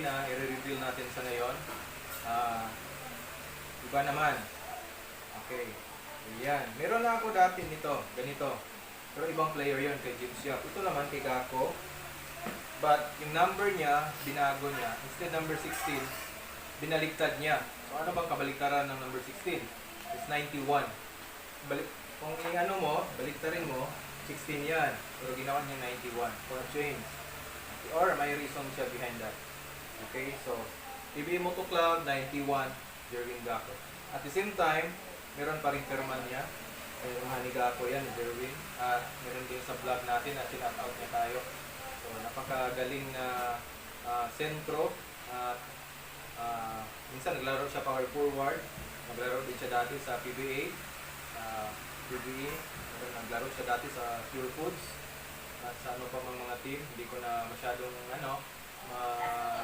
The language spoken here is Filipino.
na i-reveal natin sa ngayon. Iba naman. Okay. Ayan. Meron na ako dati nito. Ganito. Pero ibang player yon kay James Yap. Ito naman kay Gakpo. But yung number niya, binago niya. Instead number 16, binaliktad niya. So ano bang kabaliktaran ng number 16? It's 91. Kung i-ano mo, baliktarin mo, 16 yan. Pero ginawa niya 91 for a change. Okay. Or may reason siya behind that. Okay, so PBA Moto Club 91, Jerwin Gakpo. At the same time, meron pa rin perman niya. Yung ni Gakpo yan, Jerwin. At meron din sa vlog natin na sinat-out niya tayo. So napakagaling na sentro. At minsan naglaro siya power forward. Naglaro din siya dati sa PBA. PBA. Naglaro siya dati sa Pure Foods. At sa ano pa mga team. Hindi ko na masyadong